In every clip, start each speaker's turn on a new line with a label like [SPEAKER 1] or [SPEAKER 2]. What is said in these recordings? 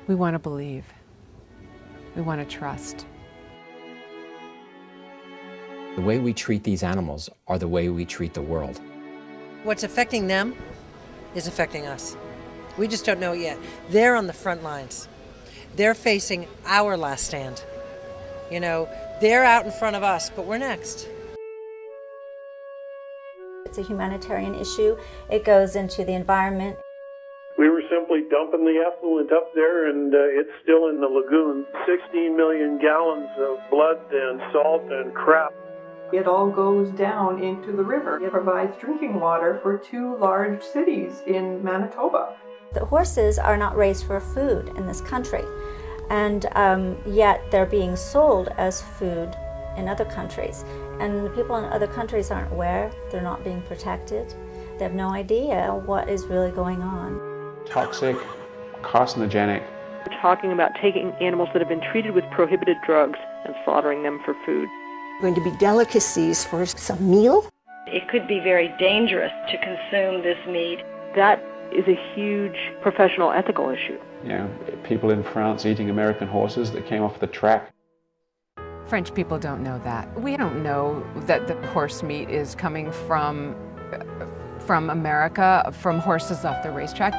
[SPEAKER 1] We want to believe. We want to trust.
[SPEAKER 2] The way we treat these animals are the way we treat the world.
[SPEAKER 3] What's affecting them is affecting us. We just don't know it yet. They're on the front lines. They're facing our last stand. You know, they're out in front of us, but we're next.
[SPEAKER 4] It's a humanitarian issue. It goes into the environment.
[SPEAKER 5] We were simply dumping the effluent up there, and it's still in the lagoon. 16 million gallons of blood and salt and crap.
[SPEAKER 6] It all goes down into the river. It provides drinking water for 2 large cities in Manitoba.
[SPEAKER 4] The horses are not raised for food in this country, and yet they're being sold as food in other countries. And the people in other countries aren't aware, they're not being protected. They have no idea what is really going on.
[SPEAKER 7] Toxic, carcinogenic.
[SPEAKER 8] We're talking about taking animals that have been treated with prohibited drugs and slaughtering them for food.
[SPEAKER 9] Going to be delicacies for some meal.
[SPEAKER 10] It could be very dangerous to consume this meat.
[SPEAKER 8] That is a huge professional ethical issue.
[SPEAKER 7] You know, people in France eating American horses that came off the track.
[SPEAKER 1] French people don't know that. We don't know that the horse meat is coming from America, from horses off the racetrack.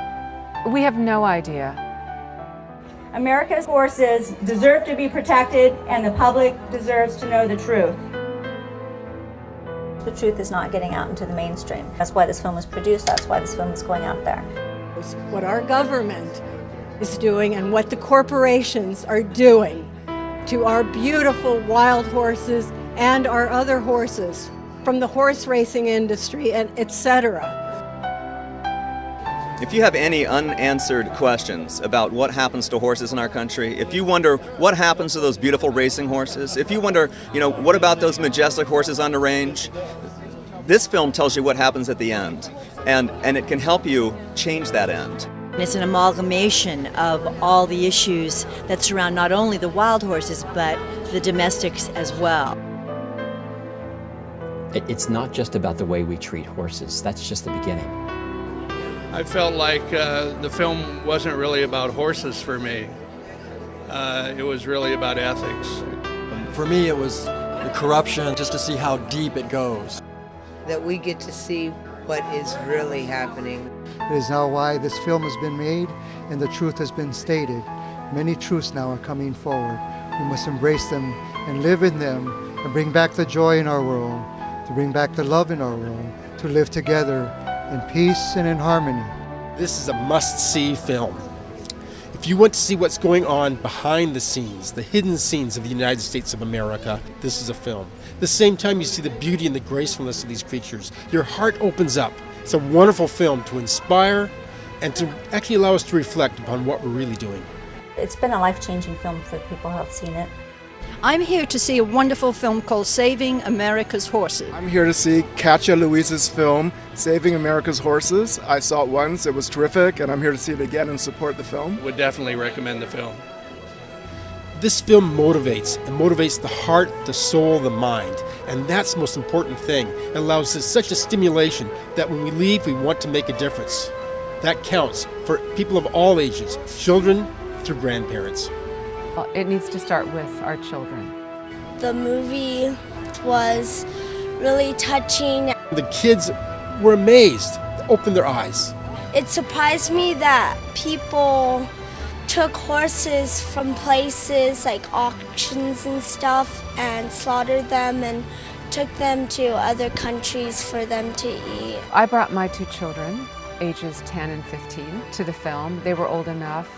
[SPEAKER 1] We have no idea.
[SPEAKER 4] America's horses deserve to be protected, and the public deserves to know the truth. The truth is not getting out into the mainstream. That's why this film was produced. That's why this film is going out there.
[SPEAKER 11] What our government is doing and what the corporations are doing to our beautiful wild horses and our other horses from the horse racing industry and etc.
[SPEAKER 12] If you have any unanswered questions about what happens to horses in our country, if you wonder what happens to those beautiful racing horses, if you wonder, what about those majestic horses on the range, this film tells you what happens at the end, and it can help you change that end.
[SPEAKER 13] It's an amalgamation of all the issues that surround not only the wild horses, but the domestics as well.
[SPEAKER 2] It's not just about the way we treat horses. That's just the beginning.
[SPEAKER 14] I felt like the film wasn't really about horses for me. It was really about ethics.
[SPEAKER 15] For me, it was the corruption, just to see how deep it goes.
[SPEAKER 16] That we get to see what is really happening.
[SPEAKER 17] It is now why this film has been made and the truth has been stated. Many truths now are coming forward. We must embrace them and live in them and bring back the joy in our world, to bring back the love in our world, to live together in peace and in harmony.
[SPEAKER 18] This is a must-see film. If you want to see what's going on behind the scenes, the hidden scenes of the United States of America, this is a film. At the same time you see the beauty and the gracefulness of these creatures, your heart opens up. It's a wonderful film to inspire and to actually allow us to reflect upon what we're really doing.
[SPEAKER 4] It's been a life-changing film for people who have seen it.
[SPEAKER 11] I'm here to see a wonderful film called Saving America's Horses.
[SPEAKER 19] I'm here to see Katja Louise's film, Saving America's Horses. I saw it once, it was terrific, and I'm here to see it again and support the film.
[SPEAKER 14] Would definitely recommend the film.
[SPEAKER 18] This film motivates, and motivates the heart, the soul, the mind. And that's the most important thing. It allows us such a stimulation that when we leave, we want to make a difference. That counts for people of all ages, children to grandparents.
[SPEAKER 1] It needs to start with our children.
[SPEAKER 20] The movie was really touching.
[SPEAKER 18] The kids were amazed, opened their eyes.
[SPEAKER 20] It surprised me that people took horses from places like auctions and stuff and slaughtered them and took them to other countries for them to eat.
[SPEAKER 1] I brought my 2 children, ages 10 and 15, to the film. They were old enough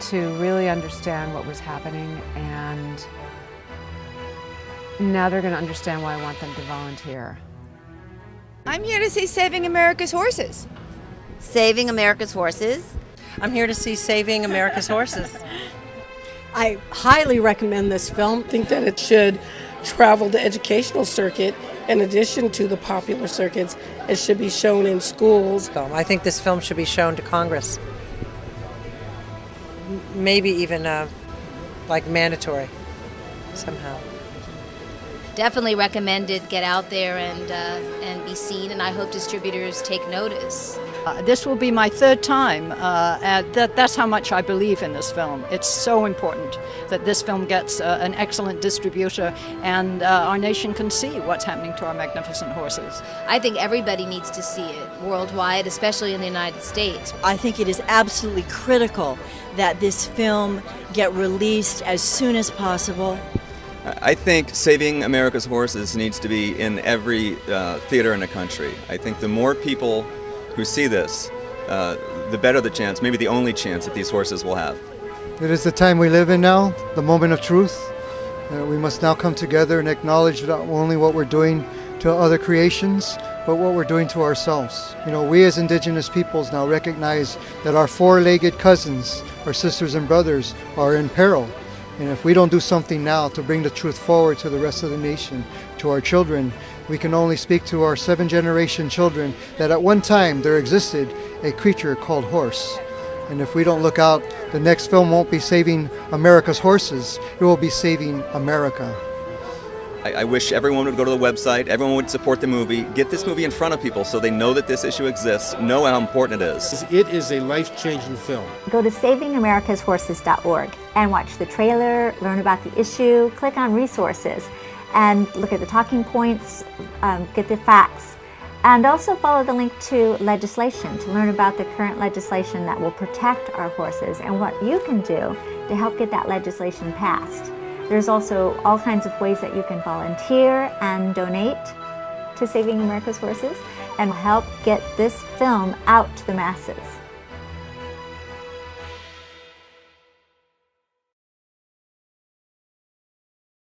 [SPEAKER 1] to really understand what was happening, and now they're going to understand why I want them to volunteer.
[SPEAKER 6] I'm here to see Saving America's Horses.
[SPEAKER 13] Saving America's Horses.
[SPEAKER 3] I'm here to see Saving America's Horses.
[SPEAKER 11] I highly recommend this film.
[SPEAKER 6] I think that it should travel the educational circuit in addition to the popular circuits. It should be shown in schools.
[SPEAKER 3] I think this film should be shown to Congress. Maybe even like mandatory somehow.
[SPEAKER 21] definitely recommend it get out there and be seen, and I hope distributors take notice.
[SPEAKER 22] This will be my third time, and that's how much I believe in this film. It's so important that this film gets an excellent distributor and our nation can see what's happening to our magnificent horses.
[SPEAKER 21] I think everybody needs to see it worldwide, especially in the United States.
[SPEAKER 13] I think it is absolutely critical that this film get released as soon as possible.
[SPEAKER 12] I think Saving America's Horses needs to be in every theater in the country. I think the more people who see this, the better the chance, maybe the only chance that these horses will have.
[SPEAKER 17] It is the time we live in now, the moment of truth. We must now come together and acknowledge not only what we're doing to other creations, but what we're doing to ourselves. You know, we as indigenous peoples now recognize that our four-legged cousins, our sisters and brothers, are in peril. And if we don't do something now to bring the truth forward to the rest of the nation, to our children, we can only speak to our 7th-generation children that at one time there existed a creature called horse. And if we don't look out, the next film won't be saving America's horses, it will be saving America.
[SPEAKER 12] I wish everyone would go to the website, everyone would support the movie, get this movie in front of people so they know that this issue exists, know how important it is.
[SPEAKER 18] It is a life-changing film.
[SPEAKER 4] Go to savingamericashorses.org and watch the trailer, learn about the issue, click on resources, and look at the talking points, get the facts. And also follow the link to legislation to learn about the current legislation that will protect our horses and what you can do to help get that legislation passed. There's also all kinds of ways that you can volunteer and donate to Saving America's Horses and help get this film out to the masses.